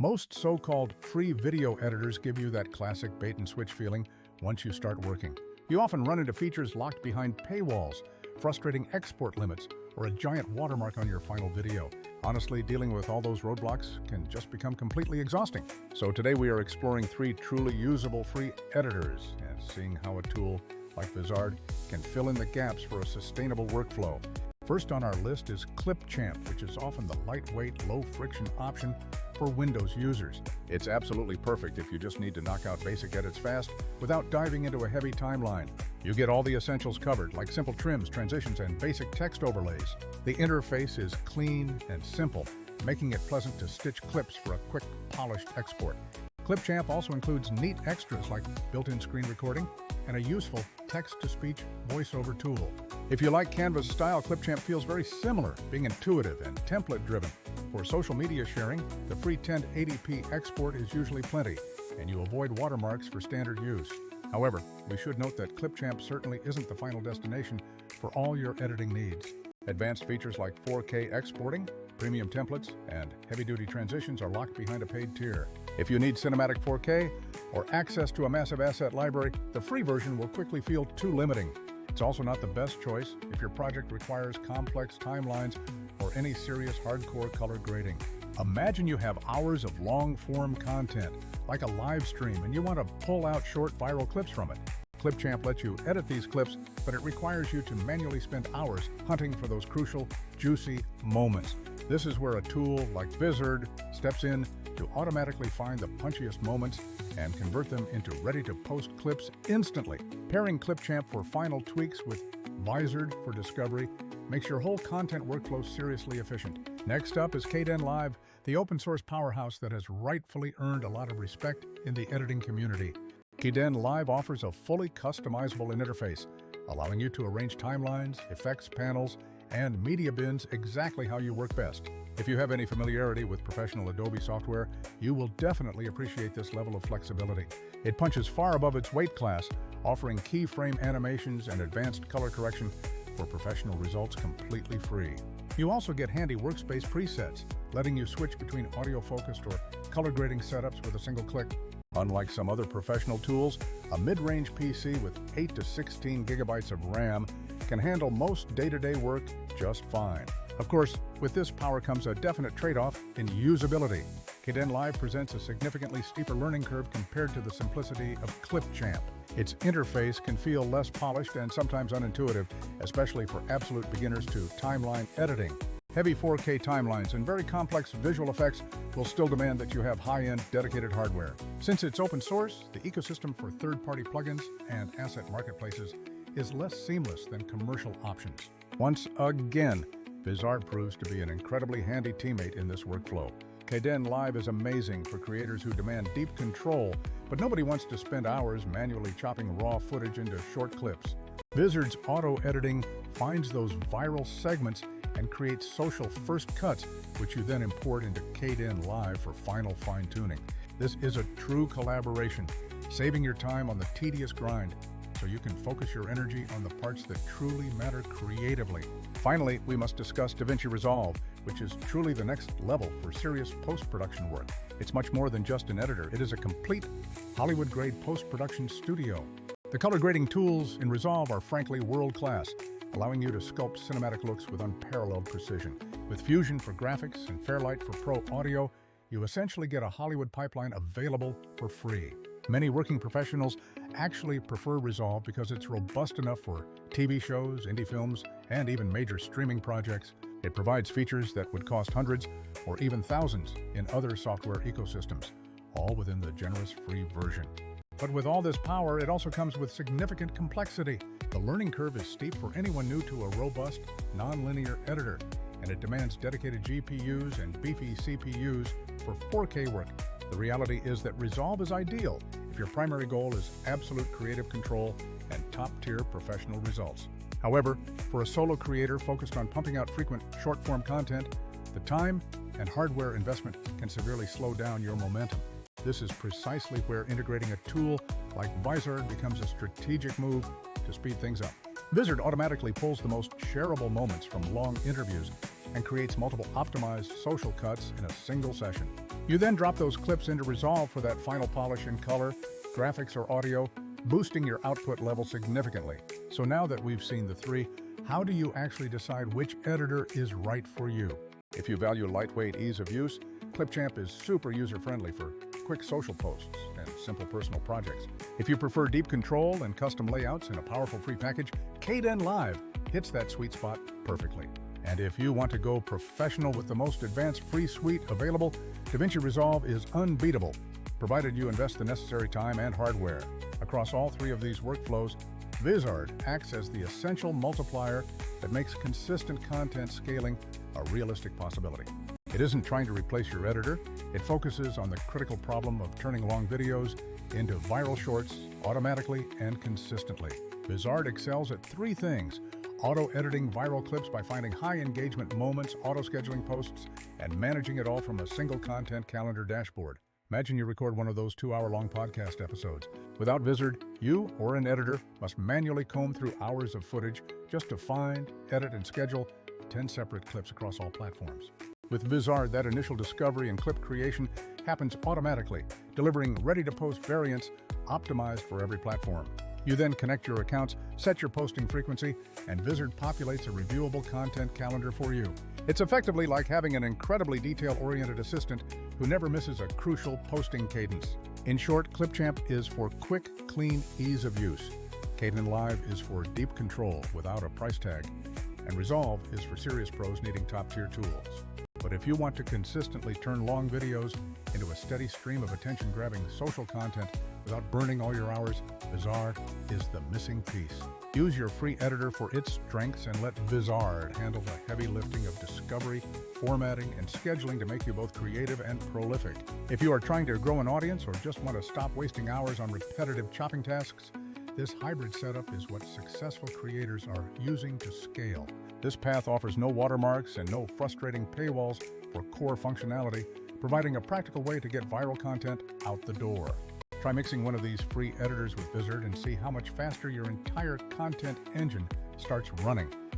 Most so-called free video editors give you that classic bait-and-switch feeling once you start working. You often run into features locked behind paywalls, frustrating export limits, or a giant watermark on your final video. Honestly, dealing with all those roadblocks can just become completely exhausting. So today we are exploring 3 truly usable free editors and seeing how a tool like Vizard can fill in the gaps for a sustainable workflow. First on our list is Clipchamp, which is often the lightweight, low-friction option for Windows users. It's absolutely perfect if you just need to knock out basic edits fast without diving into a heavy timeline. You get all the essentials covered, like simple trims, transitions, and basic text overlays. The interface is clean and simple, making it pleasant to stitch clips for a quick, polished export. Clipchamp also includes neat extras like built-in screen recording and a useful text-to-speech voiceover tool. If you like Canva's style, Clipchamp feels very similar, being intuitive and template-driven. For social media sharing, the free 1080p export is usually plenty, and you avoid watermarks for standard use. However, we should note that Clipchamp certainly isn't the final destination for all your editing needs. Advanced features like 4K exporting, premium templates, and heavy-duty transitions are locked behind a paid tier. If you need cinematic 4K or access to a massive asset library, the free version will quickly feel too limiting. It's also not the best choice if your project requires complex timelines or any serious hardcore color grading. Imagine you have hours of long-form content, like a live stream, and you want to pull out short viral clips from it. Clipchamp lets you edit these clips, but it requires you to manually spend hours hunting for those crucial, juicy moments. This is where a tool like Vizard steps in to automatically find the punchiest moments and convert them into ready-to-post clips instantly. Pairing Clipchamp for final tweaks with Vizard for discovery makes your whole content workflow seriously efficient. Next up is Kden Live, the open-source powerhouse that has rightfully earned a lot of respect in the editing community. Kden Live offers a fully customizable interface, allowing you to arrange timelines, effects panels, and media bins exactly how you work best. If you have any familiarity with professional Adobe software, you will definitely appreciate this level of flexibility. It punches far above its weight class, offering keyframe animations and advanced color correction for professional results completely free. You also get handy workspace presets, letting you switch between audio-focused or color grading setups with a single click. Unlike some other professional tools, a mid-range PC with 8 to 16 gigabytes of RAM can handle most day-to-day work just fine. Of course, with this power comes a definite trade-off in usability. Kden Live presents a significantly steeper learning curve compared to the simplicity of Clipchamp. Its interface can feel less polished and sometimes unintuitive, especially for absolute beginners to timeline editing. Heavy 4K timelines and very complex visual effects will still demand that you have high-end, dedicated hardware. Since it's open source, the ecosystem for third-party plugins and asset marketplaces is less seamless than commercial options. Once again, Vizard proves to be an incredibly handy teammate in this workflow. Kden Live is amazing for creators who demand deep control, but nobody wants to spend hours manually chopping raw footage into short clips. Vizard's auto-editing finds those viral segments and creates social first cuts, which you then import into Kden Live for final fine-tuning. This is a true collaboration, saving your time on the tedious grind so you can focus your energy on the parts that truly matter creatively. Finally, we must discuss DaVinci Resolve, which is truly the next level for serious post-production work. It's much more than just an editor. It is a complete Hollywood-grade post-production studio. The color grading tools in Resolve are frankly world-class, allowing you to sculpt cinematic looks with unparalleled precision. With Fusion for graphics and Fairlight for pro audio, you essentially get a Hollywood pipeline available for free. Many working professionals actually prefer Resolve because it's robust enough for TV shows, indie films, and even major streaming projects. It provides features that would cost hundreds or even thousands in other software ecosystems, all within the generous free version. But with all this power, it also comes with significant complexity. The learning curve is steep for anyone new to a robust, non-linear editor, and it demands dedicated GPUs and beefy CPUs for 4K work. The reality is that Resolve is ideal if your primary goal is absolute creative control and top-tier professional results. However, for a solo creator focused on pumping out frequent short-form content, the time and hardware investment can severely slow down your momentum. This is precisely where integrating a tool like Vizard becomes a strategic move to speed things up. Vizard automatically pulls the most shareable moments from long interviews and creates multiple optimized social cuts in a single session. You then drop those clips into Resolve for that final polish in color, graphics, or audio, boosting your output level significantly. So now that we've seen the three, how do you actually decide which editor is right for you? If you value lightweight ease of use, Clipchamp is super user-friendly for quick social posts and simple personal projects. If you prefer deep control and custom layouts in a powerful free package, Kden Live hits that sweet spot perfectly. And if you want to go professional with the most advanced free suite available, DaVinci Resolve is unbeatable, provided you invest the necessary time and hardware. Across all three of these workflows, Vizard acts as the essential multiplier that makes consistent content scaling a realistic possibility. It isn't trying to replace your editor, it focuses on the critical problem of turning long videos into viral shorts automatically and consistently. Vizard excels at three things: auto-editing viral clips by finding high-engagement moments, auto-scheduling posts, and managing it all from a single content calendar dashboard. Imagine you record one of those 2-hour-long podcast episodes. Without Vizard, you or an editor must manually comb through hours of footage just to find, edit, and schedule 10 separate clips across all platforms. With Vizard, that initial discovery and clip creation happens automatically, delivering ready-to-post variants optimized for every platform. You then connect your accounts, set your posting frequency, and Vizard populates a reviewable content calendar for you. It's effectively like having an incredibly detail-oriented assistant who never misses a crucial posting cadence. In short, Clipchamp is for quick, clean ease of use. Kden Live is for deep control without a price tag. And Resolve is for serious pros needing top-tier tools. But if you want to consistently turn long videos into a steady stream of attention-grabbing social content without burning all your hours, Vizard is the missing piece. Use your free editor for its strengths and let Vizard handle the heavy lifting of discovery, formatting, and scheduling to make you both creative and prolific. If you are trying to grow an audience or just want to stop wasting hours on repetitive chopping tasks, this hybrid setup is what successful creators are using to scale. This path offers no watermarks and no frustrating paywalls for core functionality, providing a practical way to get viral content out the door. Try mixing one of these free editors with Vizard and see how much faster your entire content engine starts running.